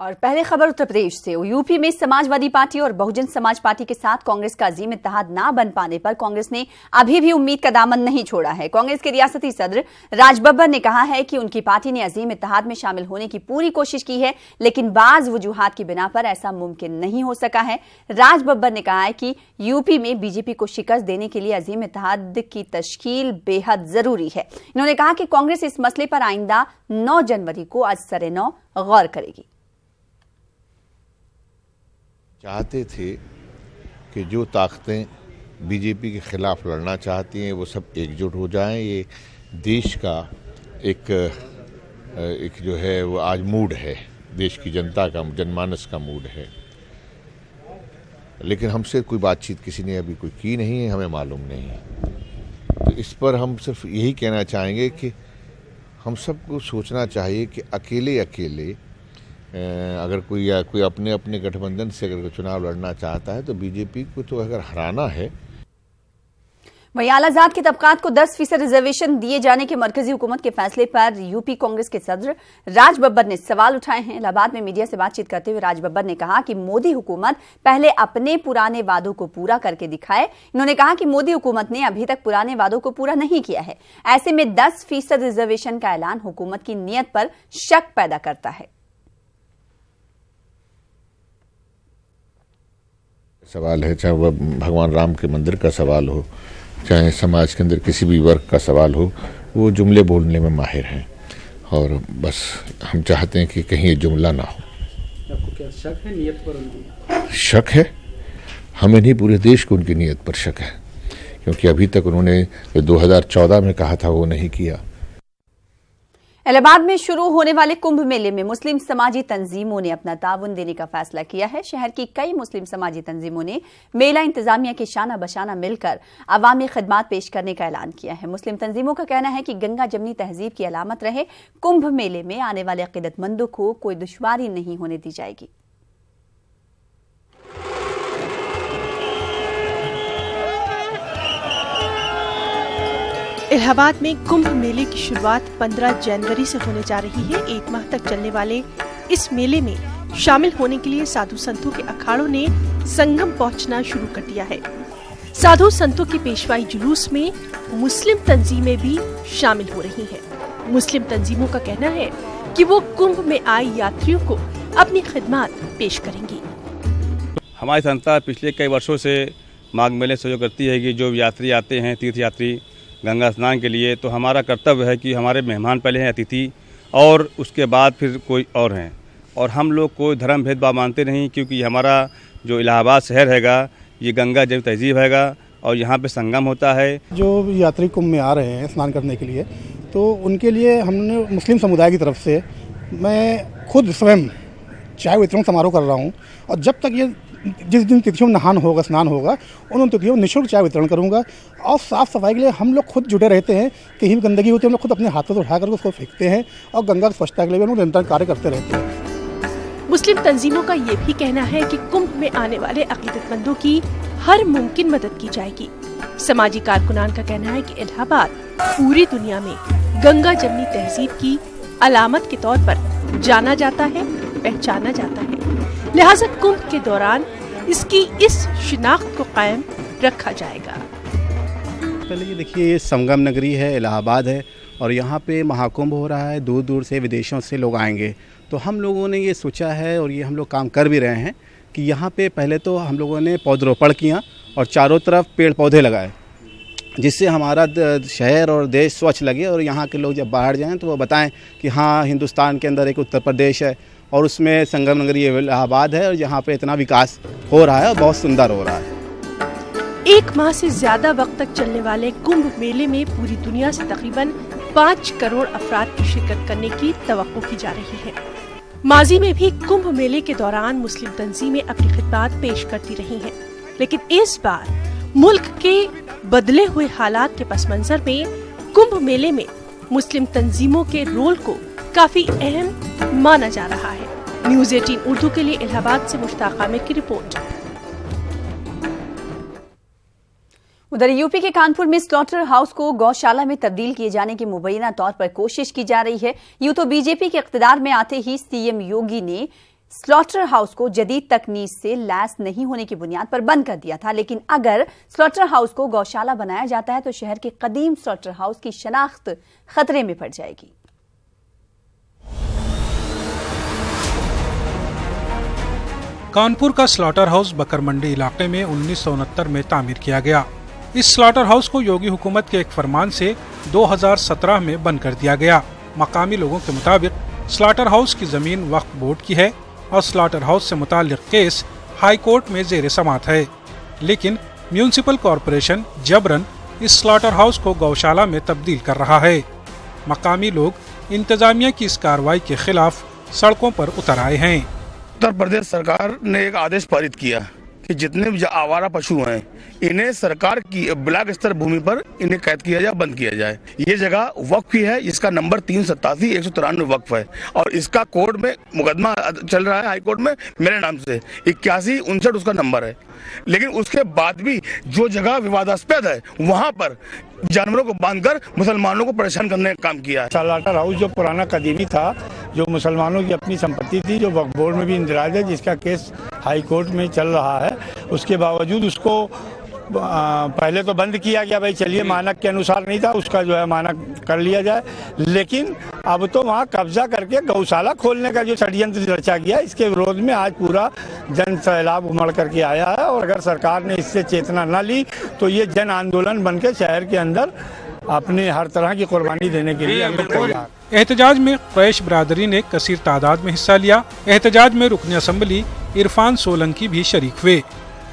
और पहले खबर उत्तर प्रदेश से। यूपी में समाजवादी पार्टी और बहुजन समाज पार्टी के साथ कांग्रेस का अजीम इत्तेहाद ना बन पाने पर कांग्रेस ने अभी भी उम्मीद का दामन नहीं छोड़ा है। कांग्रेस के रियासती सदर राज बब्बर ने कहा है कि उनकी पार्टी ने अजीम इत्तेहाद में शामिल होने की पूरी कोशिश की है, लेकिन बाज वजूहात की बिना पर ऐसा मुमकिन नहीं हो सका है। राज बब्बर ने कहा है कि यूपी में बीजेपी को शिकस्त देने के लिए अजीम इत्तेहाद की तश्कील बेहद जरूरी है। इन्होंने कहा कि कांग्रेस इस मसले पर आइंदा 9 जनवरी को आज सरे-9 गौर करेगी। चाहते थे कि जो ताकतें बीजेपी के खिलाफ लड़ना चाहती हैं वो सब एकजुट हो जाएं। ये देश का एक जो है वो आज मूड है, देश की जनता का, जनमानस का मूड है। लेकिन हमसे कोई बातचीत किसी ने अभी कोई की नहीं है, हमें मालूम नहीं है। तो इस पर हम सिर्फ यही कहना चाहेंगे कि हम सबको सोचना चाहिए कि अकेले अगर कोई अपने अपने गठबंधन से अगर चुनाव लड़ना चाहता है तो बीजेपी को तो अगर हराना है। वहीं आलाजाद के तबकात को 10% रिजर्वेशन दिए जाने के मरकजी हुकूमत के फैसले पर यूपी कांग्रेस के सदर राज बब्बर ने सवाल उठाए हैं। इलाहाबाद में मीडिया से बातचीत करते हुए राज बब्बर ने कहा कि मोदी हुकूमत पहले अपने पुराने वादों को पूरा करके दिखाए। इन्होंने कहा कि मोदी हुकूमत ने अभी तक पुराने वादों को पूरा नहीं किया है। ऐसे में 10% रिजर्वेशन का ऐलान हुकूमत की नीयत पर शक पैदा करता है। सवाल है, चाहे वह भगवान राम के मंदिर का सवाल हो, चाहे समाज के अंदर किसी भी वर्ग का सवाल हो, वो जुमले बोलने में माहिर हैं और बस हम चाहते हैं कि कहीं ये जुमला ना हो। आपको क्या शक है नीयत पर उनकी? शक है, हमें नहीं पूरे देश को उनकी नीयत पर शक है, क्योंकि अभी तक उन्होंने 2014 में कहा था वो नहीं किया। इलाहाबाद में शुरू होने वाले कुंभ मेले में मुस्लिम समाजी तंजीमों ने अपना ताउन देने का फैसला किया है। शहर की कई मुस्लिम समाजी तंजीमों ने मेला इंतजामिया के शाना बशाना मिलकर अवामी खिदमात पेश करने का ऐलान किया है। मुस्लिम तंजीमों का कहना है कि गंगा जमनी तहजीब की अलामत रहे कुंभ मेले में आने वाले अकीदतमंदों को कोई दुश्वारी नहीं होने दी जाएगी। इलाहाबाद में कुंभ मेले की शुरुआत 15 जनवरी से होने जा रही है। 1 माह तक चलने वाले इस मेले में शामिल होने के लिए साधु संतों के अखाड़ों ने संगम पहुंचना शुरू कर दिया है। साधु संतों की पेशवाई जुलूस में मुस्लिम तंजीमें भी शामिल हो रही हैं। मुस्लिम तंजीमों का कहना है कि वो कुंभ में आए यात्रियों को अपनी खिदमत पेश करेंगी। हमारी संस्था पिछले कई वर्षों से माघ मेले सहयोग करती है कि जो यात्री आते हैं, तीर्थ यात्री गंगा स्नान के लिए, तो हमारा कर्तव्य है कि हमारे मेहमान पहले हैं अतिथि और उसके बाद फिर कोई और हैं। और हम लोग कोई धर्म भेदभाव मानते नहीं, क्योंकि हमारा जो इलाहाबाद शहर हैगा ये गंगा जमनी तहजीब हैगा और यहाँ पे संगम होता है। जो यात्री कुंभ में आ रहे हैं स्नान करने के लिए, तो उनके लिए हमने मुस्लिम समुदाय की तरफ से मैं खुद स्वयं चाय वितरण समारोह कर रहा हूँ। और जब तक ये जिस दिन तिथियों में नहान होगा, स्नान होगा, उन तिथियों में निःशुल्क चाय वितरण करूंगा। और साफ़ सफाई के लिए हम लोग खुद जुटे रहते हैं। कहीं भी गंदगी होती है हम लोग खुद अपने हाथों से उठाकर उसको फेंकते हैं और गंगा की स्वच्छता के लिए हम लोग निरंतर कार्य करते रहते हैं। मुस्लिम तंजीमों का ये भी कहना है कि कुंभ में आने वाले अकीदतमंदों की हर मुमकिन मदद की जाएगी। समाजी कारकुनान का कहना है कि इलाहाबाद पूरी दुनिया में गंगा जमनी तहजीब की अलामत के तौर पर जाना जाता है, पहचाना जाता है। लिहाजा कुंभ के दौरान इसकी इस शिनाख्त को कायम रखा जाएगा। पहले ये देखिए, ये संगम नगरी है, इलाहाबाद है और यहाँ पे महाकुंभ हो रहा है। दूर दूर से विदेशों से लोग आएंगे, तो हम लोगों ने ये सोचा है और ये हम लोग काम कर भी रहे हैं कि यहाँ पे पहले तो हम लोगों ने पौधरोपण किया और चारों तरफ पेड़ पौधे लगाए, जिससे हमारा शहर और देश स्वच्छ लगे और यहाँ के लोग जब बाहर जाएं तो वो बताएं कि हाँ, हिंदुस्तान के अंदर एक उत्तर प्रदेश है और उसमें संगम नगरी इलाहाबाद है और यहाँ पे इतना विकास हो रहा है और बहुत सुंदर हो रहा है। 1 माह से ज्यादा वक्त तक चलने वाले कुंभ मेले में पूरी दुनिया से तकरीबन 5 करोड़ अफराद की शिरकत करने की तवक्को की जा रही है। माजी में भी कुंभ मेले के दौरान मुस्लिम तंजीमें अपनी खिदमत पेश करती रही हैं, लेकिन इस बार मुल्क के बदले हुए हालात के पस मंजर में कुंभ मेले में मुस्लिम तंजीमों के रोल को काफी अहम माना जा रहा है। न्यूज़ 18 उर्दू के लिए इलाहाबाद से मुश्ताक आमिर की रिपोर्ट। उधर यूपी के कानपुर में स्लॉटर हाउस को गौशाला में तब्दील किए जाने की मुबैना तौर पर कोशिश की जा रही है। यूं तो बीजेपी के इख्तिदार में आते ही सीएम योगी ने स्लॉटर हाउस को जदीद तकनीक से लैस नहीं होने की बुनियाद पर बंद कर दिया था, लेकिन अगर स्लॉटर हाउस को गौशाला बनाया जाता है तो शहर के कदीम स्लॉटर हाउस की शनाख्त खतरे में पड़ जाएगी। कानपुर का स्लॉटर हाउस बकर मंडी इलाके में 1969 में तामीर किया गया। इस स्लॉटर हाउस को योगी हुकूमत के एक फरमान से 2017 में बंद कर दिया गया। मकामी लोगों के मुताबिक स्लॉटर हाउस की जमीन वक्फ बोर्ड की है और स्लॉटर हाउस से मुताल्लिक केस हाई कोर्ट में जेर समाअत है, लेकिन म्यूनिसिपल कॉरपोरेशन जबरन इस स्लॉटर हाउस को गौशाला में तब्दील कर रहा है। मकामी लोग इंतजामिया की इस कार्रवाई के खिलाफ सड़कों पर उतर आए हैं। उत्तर प्रदेश सरकार ने एक आदेश पारित किया कि जितने भी आवारा पशु हैं इन्हें सरकार की ब्लॉक स्तर भूमि पर इन्हें कैद किया जाए, बंद किया जाए। ये जगह वक्फ की है, इसका नंबर 387/193 वक्फ है और इसका कोर्ट में मुकदमा चल रहा है हाई कोर्ट में मेरे नाम से 8159 उसका नंबर है। लेकिन उसके बाद भी जो जगह विवादास्पद है वहाँ पर जानवरों को बांधकर मुसलमानों को परेशान करने का काम किया है। स्लॉटर हाउस जो पुराना कदीमी था, जो मुसलमानों की अपनी संपत्ति थी, जो वक्फ बोर्ड में भी इंदराज है, जिसका केस हाई कोर्ट में चल रहा है, उसके बावजूद उसको पहले तो बंद किया गया, भाई चलिए मानक के अनुसार नहीं था, उसका जो है मानक कर लिया जाए। लेकिन अब तो वहाँ कब्जा करके गौशाला खोलने का जो षड्यंत्र रचा गया, इसके विरोध में आज पूरा जन सैलाब उमड़ करके आया है और अगर सरकार ने इससे चेतना न ली तो ये जन आंदोलन बन के शहर के अंदर अपने हर तरह की कुर्बानी देने के लिए अंदर तैयार। एहतजाज में कुरैश बिरादरी ने कसीर तादाद में हिस्सा लिया। एहतजाज में रुकन असम्बली इरफान सोलंकी भी शरीक हुए।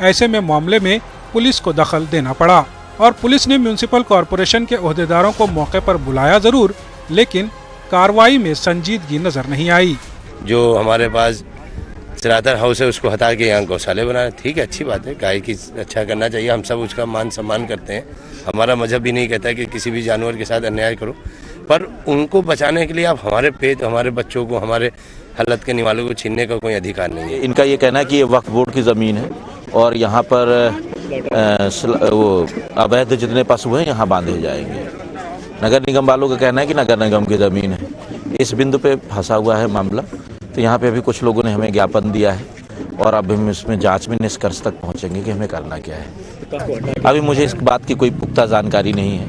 ऐसे में मामले में पुलिस को दखल देना पड़ा और पुलिस ने म्यूनिसिपल कॉरपोरेशन के ओहदेदारों को मौके पर बुलाया जरूर, लेकिन कार्रवाई में संजीदगी नजर नहीं आई। जो हमारे पास स्लॉटर हाउस है उसको हटा के यहाँ गौशाले बनाना, ठीक है, अच्छी बात है, गाय की अच्छा करना चाहिए, हम सब उसका मान सम्मान करते हैं। हमारा मजहब भी नहीं कहता कि किसी भी जानवर के साथ अन्याय करो, पर उनको बचाने के लिए आप हमारे पेट, हमारे बच्चों को, हमारे हालत के निवालों को छीनने का कोई अधिकार नहीं है। इनका ये कहना है कि ये वक्फ बोर्ड की ज़मीन है और यहाँ पर वो अवैध जितने पशु हैं यहाँ बांधे जाएंगे। नगर निगम वालों का कहना है कि नगर निगम की ज़मीन है। इस बिंदु पे फंसा हुआ है मामला, तो यहाँ पे अभी कुछ लोगों ने हमें ज्ञापन दिया है और अब हम इसमें जांच में निष्कर्ष तक पहुँचेंगे कि हमें करना क्या है। अभी मुझे इस बात की कोई पुख्ता जानकारी नहीं है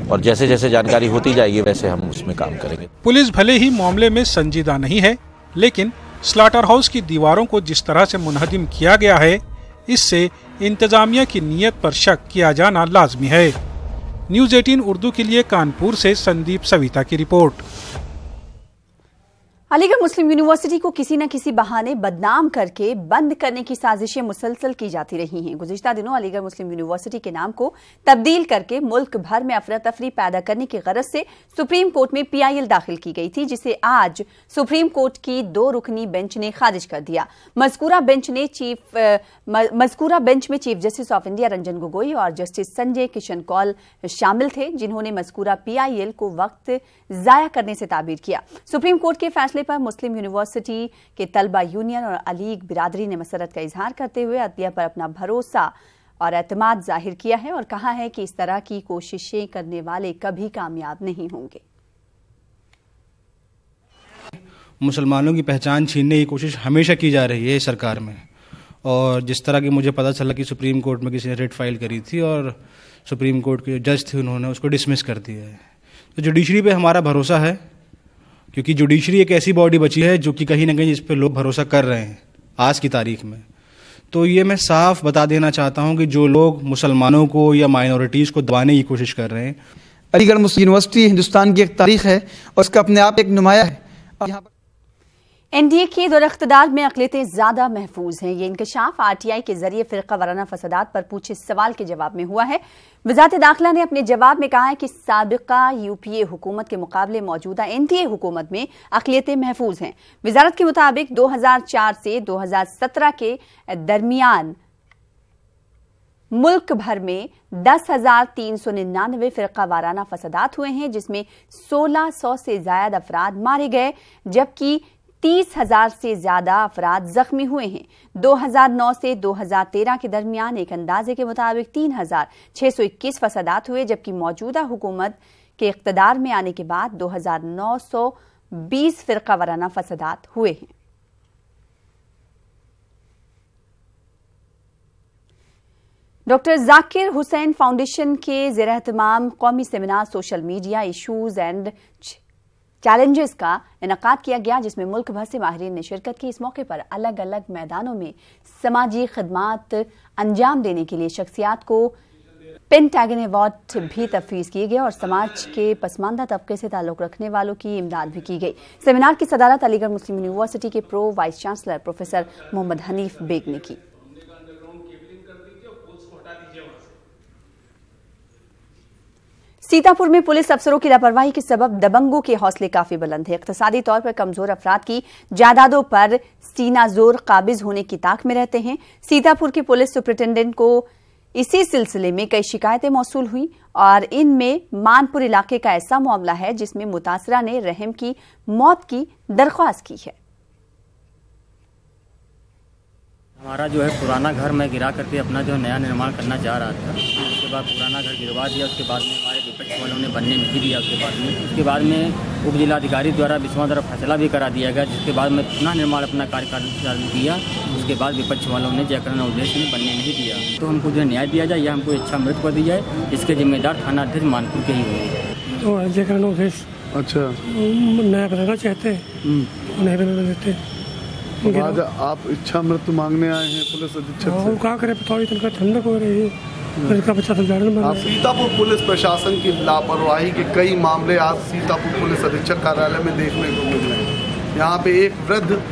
और जैसे जैसे जानकारी होती जाएगी वैसे हम उसमें काम करेंगे। पुलिस भले ही मामले में संजीदा नहीं है, लेकिन स्लॉटर हाउस की दीवारों को जिस तरह से मुनहदिम किया गया है, इससे इंतजामिया की नीयत पर शक किया जाना लाजमी है। न्यूज़ 18 उर्दू के लिए कानपुर से संदीप सविता की रिपोर्ट। अलीगढ़ मुस्लिम यूनिवर्सिटी को किसी न किसी बहाने बदनाम करके बंद करने की साजिशें मुसलसल की जाती रही हैं। गुज़िश्ता दिनों अलीगढ़ मुस्लिम यूनिवर्सिटी के नाम को तब्दील करके मुल्क भर में अफरा तफरी पैदा करने की गरज से सुप्रीम कोर्ट में PIL दाखिल की गई थी, जिसे आज सुप्रीम कोर्ट की 2 रुकनी बेंच ने खारिज कर दिया। मज़कूरा बेंच में chief justice of India Ranjan Gogoi और जस्टिस संजय किशन कौल शामिल थे, जिन्होंने मज़कूरा PIL को वक्त जाया करने से ताबीर किया। सुप्रीम कोर्ट के फैसले पर मुस्लिम यूनिवर्सिटी के तलबा यूनियन और अलीग बिरादरी ने मसरत का इजहार करते हुए अदलिया पर अपना भरोसा और एतमाद जाहिर किया है और कहा है कि इस तरह की कोशिशें करने वाले कभी कामयाब नहीं होंगे। मुसलमानों की पहचान छीनने की कोशिश हमेशा की जा रही है सरकार में, और जिस तरह की मुझे पता चला कि सुप्रीम कोर्ट में किसी ने रिट फाइल करी थी और सुप्रीम कोर्ट के जो जज थे उन्होंने उसको डिसमिस कर दिया है। तो जुडिशरी पे हमारा भरोसा है, क्योंकि जुडिशरी एक ऐसी बॉडी बची है जो कि कहीं ना कहीं इस पे लोग भरोसा कर रहे हैं आज की तारीख में। तो ये मैं साफ बता देना चाहता हूं कि जो लोग मुसलमानों को या माइनॉरिटीज़ को दबाने की कोशिश कर रहे हैं, अलीगढ़ मुस्लिम यूनिवर्सिटी हिंदुस्तान की एक तारीख है और उसका अपने आप एक नुमाया है। NDA के दौर इख्तिदार में अक़लियतें ज्यादा महफूज हैं। ये इंकशाफ RTI के जरिए फ़िरक़ा वाराना फसादात पर पूछे सवाल के जवाब में हुआ है। वज़ारत दाखिला ने अपने जवाब में कहा है कि साबिक़ा UPA हुकूमत के मुकाबले मौजूदा NDA हुकूमत में अक़लियतें महफूज हैं। वज़ारत के मुताबिक 2004 से 2017 के दरमियान मुल्क भर में 10,399 फ़िरक़ा वाराना फसादात हुए हैं, जिसमें 1600 से ज्यादा अफराद मारे गए, जबकि 30,000 से ज्यादा अफराद जख्मी हुए हैं। 2009 से 2013 के दरमियान एक अंदाजे के मुताबिक 3,621 फसादात हुए, जबकि मौजूदा हुकूमत के इक़्तिदार में आने के बाद 2,920 फ़िरक़ा वाराना फसादात हुए हैं। डॉक्टर जाकिर हुसैन फाउंडेशन के ज़ेर-ए-एहतमाम कौमी seminar social media issues and challenges का इनेकाद किया गया, जिसमें मुल्क भर से माहिरीन ने शिरकत की। इस मौके पर अलग अलग मैदानों में समाजी खिदमात अंजाम देने के लिए शख्सियात को पेंटागन अवार्ड भी तफवीज़ किए गए और समाज के पसमानदा तबके से ताल्लुक रखने वालों की इमदाद भी की गई। सेमिनार की सदारत अलीगढ़ मुस्लिम यूनिवर्सिटी के pro vice chancellor professor Mohammad Hanif Beg ने की। सीतापुर में पुलिस अफसरों की लापरवाही के सबब दबंगों के हौसले काफी बुलंद है। इक्तिसादी तौर पर कमजोर अफराद की जायदादों पर सीना जोर काबिज होने की ताक में रहते हैं। सीतापुर के पुलिस सुपरिटेंडेंट को इसी सिलसिले में कई शिकायतें मौसूल हुई और इनमें मानपुर इलाके का ऐसा मामला है जिसमें मुतासरा ने रहम की मौत की दरख्वास्त की है। हमारा जो है पुराना घर मैं गिरा करके अपना जो नया निर्माण करना चाह रहा था। उसके बाद पुराना घर गिरवा दिया। उसके बाद में हमारे विपक्ष वालों ने बनने नहीं दिया। उसके बाद में उप जिलाधिकारी द्वारा विस्मा द्वारा फैसला भी करा दिया गया, जिसके बाद में पुनः निर्माण अपना कार्य चालू किया। उसके बाद विपक्ष वालों ने जयकरण उद्देश्य में बनने नहीं दिया। तो हमको जो न्याय दिया जाए या हमको इच्छा मृत्यु कर दी जाए, इसके जिम्मेदार थाना अध्यक्ष मानपुर के ही होंगे। तो जयकरण उद्देश्य अच्छा नया बनाना चाहते हैं, नया बनाना देते हैं। आज आप इच्छा मृत्यु मांगने आए हैं पुलिस अधीक्षक से? क्या करें, बताओ तनका ठंडक हो रही है। सीतापुर पुलिस प्रशासन की लापरवाही के कई मामले आज सीतापुर पुलिस अधीक्षक कार्यालय में देखने को मिल रहे हैं। यहाँ पे एक वृद्ध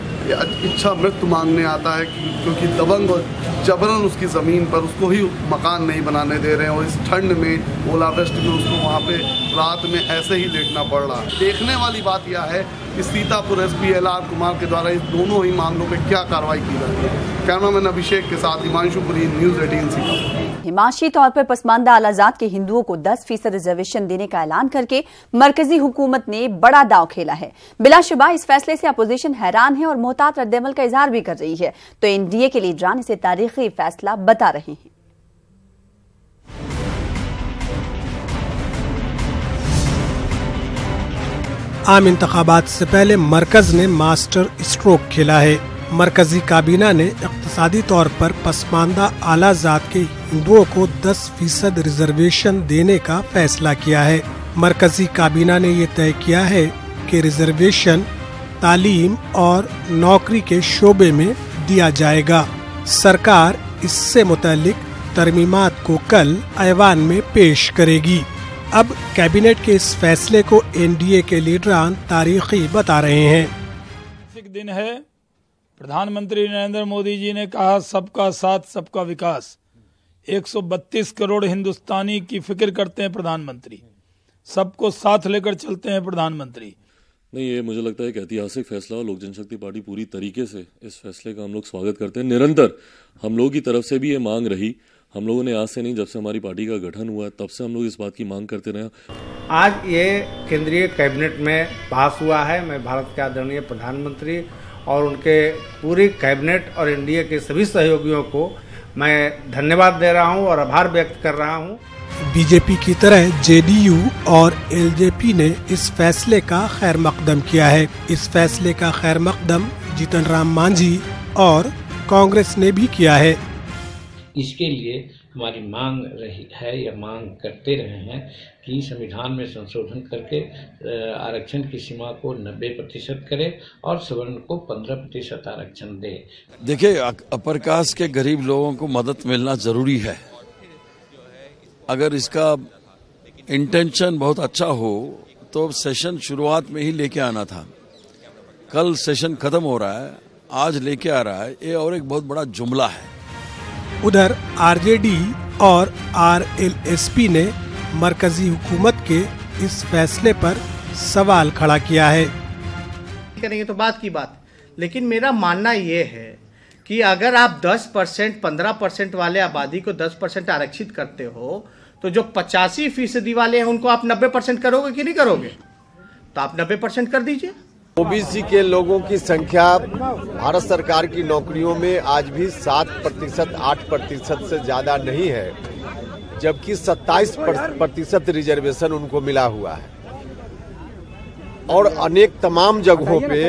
इच्छा मृत्यु मांगने आता है क्योंकि दबंग और जबरन उसकी ज़मीन पर उसको ही मकान नहीं बनाने दे रहे हैं और इस ठंड में ओलावृष्टि में उसको वहाँ पे रात में ऐसे ही लेटना पड़ रहा है। देखने वाली बात यह है कि सीतापुर एसपी LR कुमार के द्वारा इस दोनों ही मामलों पे क्या कार्रवाई की जाती है। कैमरामैन अभिषेक के साथ हिमांशुपुरी, न्यूज़ 18 सीतापुर। हिमांशी तौर पर पसमानदा आलाजात के हिंदुओं को 10% रिजर्वेशन देने का ऐलान करके मरकजी हुकूमत ने बड़ा दांव खेला है। बिलाशुबा इस फैसले से अपोजिशन हैरान है और मोहतात रद्देअमल का इजहार भी कर रही है, तो NDA के लीडरान इसे तारीखी फैसला बता रहे हैं। आम इंतखाबात से पहले मरकज ने मास्टर स्ट्रोक खेला है। मरकजी काबीना ने इक्तिसादी तौर पर पसमानदा आला जात के हिंदुओं को 10% रिजर्वेशन देने का फैसला किया है। मरकजी काबीना ने ये तय किया है कि रिजर्वेशन तालीम और नौकरी के शोबे में दिया जाएगा। सरकार इससे मुतालिक तरमीमात को कल ऐवान में पेश करेगी। अब कैबिनेट के इस फैसले को NDA के लीडरान तारीखी बता रहे हैं। दिन है, प्रधानमंत्री नरेंद्र मोदी जी ने कहा सबका साथ सबका विकास। 132 करोड़ हिंदुस्तानी की फिक्र करते हैं प्रधानमंत्री, सबको साथ लेकर चलते हैं प्रधानमंत्री। नहीं, ये मुझे लगता है एक ऐतिहासिक फैसला और लोक जनशक्ति पार्टी पूरी तरीके से इस फैसले का हम लोग स्वागत करते हैं। निरंतर हम लोगों की तरफ से भी ये मांग रही। हम लोगों ने आज से नहीं, जब से हमारी पार्टी का गठन हुआ तब से हम लोग इस बात की मांग करते रहे। आज ये केंद्रीय कैबिनेट में पास हुआ है। मैं भारत के आदरणीय प्रधानमंत्री और उनके पूरी कैबिनेट और NDA के सभी सहयोगियों को मैं धन्यवाद दे रहा हूं और आभार व्यक्त कर रहा हूं। बीजेपी की तरह JDU और LJP ने इस फैसले का खैर मकदम किया है। इस फैसले का खैर मकदम जीतन राम मांझी और कांग्रेस ने भी किया है। इसके लिए हमारी मांग रही है या मांग करते रहे हैं कि संविधान में संशोधन करके आरक्षण की सीमा को 90% करे और सवर्ण को 15% आरक्षण दे। देखिए, अपर कास्ट के गरीब लोगों को मदद मिलना जरूरी है। अगर इसका इंटेंशन बहुत अच्छा हो तो सेशन शुरुआत में ही लेके आना था। कल सेशन खत्म हो रहा है, आज लेके आ रहा है, ये और एक बहुत बड़ा जुमला है। उधर RJD और RLSP ने मरकजी हुकूमत के इस फैसले पर सवाल खड़ा किया है। करेंगे तो बात की बात, लेकिन मेरा मानना ये है कि अगर आप 10%, 15% वाले आबादी को 10% आरक्षित करते हो तो जो 85% वाले हैं उनको आप 90% करोगे कि नहीं करोगे? तो आप 90% कर दीजिए। OBC के लोगों की संख्या भारत सरकार की नौकरियों में आज भी 7%, 8% से ज्यादा नहीं है, जबकि 27% रिजर्वेशन उनको मिला हुआ है। और अनेक तमाम जगहों पे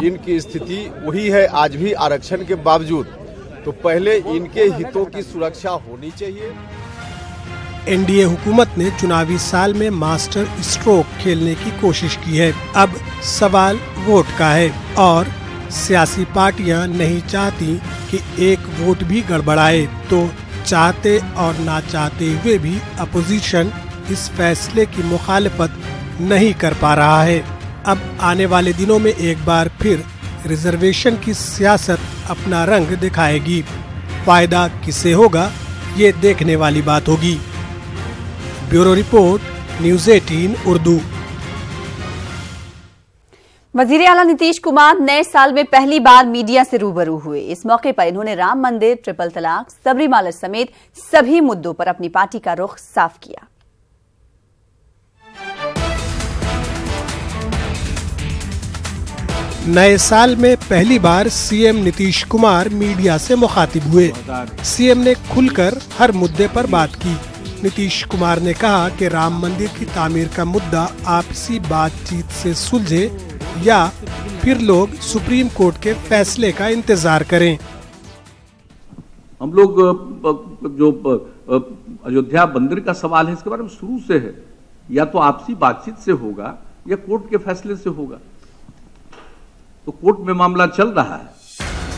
इनकी स्थिति वही है आज भी आरक्षण के बावजूद। तो पहले इनके हितों की सुरक्षा होनी चाहिए। एनडीए हुकूमत ने चुनावी साल में मास्टर स्ट्रोक खेलने की कोशिश की है। अब सवाल वोट का है और सियासी पार्टियां नहीं चाहती कि एक वोट भी गड़बड़ाए, तो चाहते और ना चाहते हुए भी अपोजिशन इस फैसले की मुखालिफत नहीं कर पा रहा है। अब आने वाले दिनों में एक बार फिर रिजर्वेशन की सियासत अपना रंग दिखाएगी। फायदा किसे होगा, ये देखने वाली बात होगी। Bureau report, news 18 Urdu. वजीर आला नीतीश कुमार नए साल में पहली बार मीडिया से रूबरू हुए। इस मौके पर इन्होंने राम मंदिर, ट्रिपल तलाक, सबरीमाला समेत सभी मुद्दों पर अपनी पार्टी का रुख साफ किया। नए साल में पहली बार सीएम नीतीश कुमार मीडिया से मुखातिब हुए। सीएम ने खुलकर हर मुद्दे पर बात की। नीतीश कुमार ने कहा कि राम मंदिर की तामीर का मुद्दा आपसी बातचीत से सुलझे या फिर लोग सुप्रीम कोर्ट के फैसले का इंतजार करें। हम लोग जो अयोध्या मंदिर का सवाल है, इसके बारे में शुरू से है, या तो आपसी बातचीत से होगा या कोर्ट के फैसले से होगा। तो कोर्ट में मामला चल रहा है।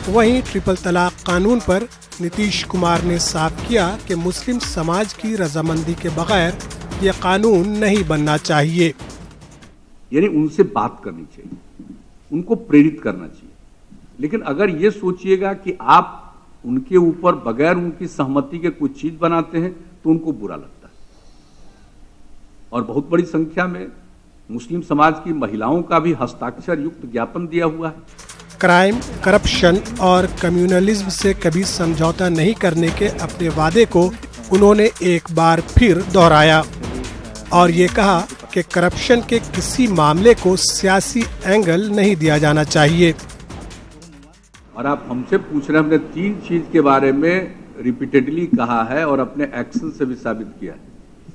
वहीं ट्रिपल तलाक कानून पर नीतीश कुमार ने साफ किया कि मुस्लिम समाज की रजामंदी के बगैर ये कानून नहीं बनना चाहिए। यानी उनसे बात करनी चाहिए, उनको प्रेरित करना चाहिए। लेकिन अगर ये सोचिएगा कि आप उनके ऊपर बगैर उनकी सहमति के कुछ चीज बनाते हैं तो उनको बुरा लगता है। और बहुत बड़ी संख्या में मुस्लिम समाज की महिलाओं का भी हस्ताक्षर युक्त ज्ञापन दिया हुआ है। क्राइम, करप्शन और कम्युनलिज्म से कभी समझौता नहीं करने के अपने वादे को उन्होंने एक बार फिर दोहराया और ये कहा कि करप्शन के किसी मामले को सियासी एंगल नहीं दिया जाना चाहिए। और आप हमसे पूछ रहे हैं, हमने 3 चीज के बारे में रिपीटेडली कहा है और अपने एक्शन से भी साबित किया है।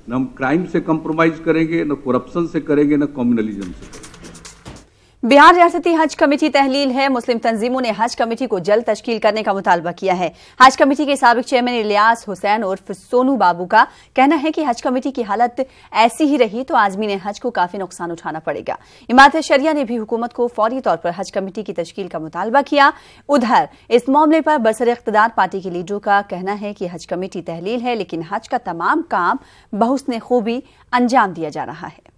न हम क्राइम से कंप्रोमाइज करेंगे, न करप्शन से करेंगे, न कम्युनलिज्म से करेंगे। बिहार रियासती हज कमेटी तहलील है। मुस्लिम तंजीमों ने हज कमेटी को जल्द तश्कील करने का मुतालबा किया है। हज कमेटी के साबिक चेयरमैन इलियास हुसैन उर्फ सोनू बाबू का कहना है कि हज कमेटी की हालत ऐसी ही रही तो आजमीन हज को काफी नुकसान उठाना पड़ेगा। इमारत शरिया ने भी हुकूमत को फौरी तौर पर हज कमेटी की तश्कील का मुतालबा किया। उधर इस मामले पर बरसर इख्तिदार पार्टी के लीडरों का कहना है कि हज कमेटी तहलील है, लेकिन हज का तमाम काम बहुस्ने खूबी अंजाम दिया जा रहा है।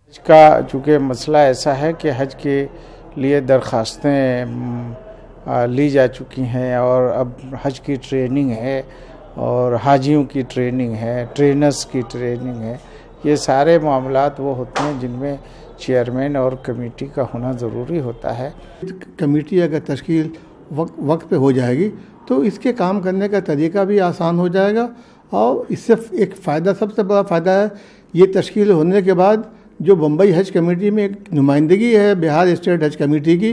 हज का चूँकि मसला ऐसा है कि हज के लिए दरख्वास्तें ली जा चुकी हैं और अब हज की ट्रेनिंग है और हाजियों की ट्रेनिंग है, ट्रेनर्स की ट्रेनिंग है। ये सारे मामलात वो होते हैं जिनमें चेयरमैन और कमेटी का होना ज़रूरी होता है। कमेटी अगर तश्कील वक्त पे हो जाएगी तो इसके काम करने का तरीका भी आसान हो जाएगा और इससे एक फ़ायदा, सबसे बड़ा फ़ायदा है ये तश्कील होने के बाद जो बम्बई हज कमेटी में एक नुमाइंदगी है बिहार स्टेट हज कमेटी की,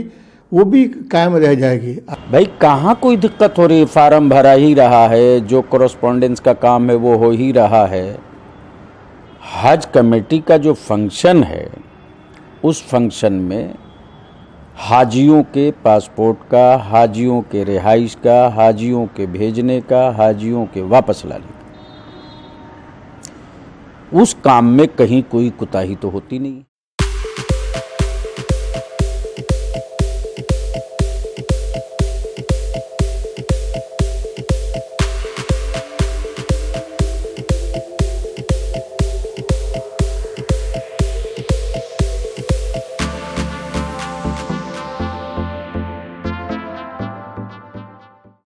वो भी कायम रह जाएगी। भाई कहाँ कोई दिक्कत हो रही है, फार्म भरा ही रहा है, जो कॉरेस्पॉन्डेंस का काम है वो हो ही रहा है। हज कमेटी का जो फंक्शन है उस फंक्शन में हाजियों के पासपोर्ट का, हाजियों के रिहाइश का, हाजियों के भेजने का, हाजियों के वापस लाने का, उस काम में कहीं कोई कुताही तो होती नहीं।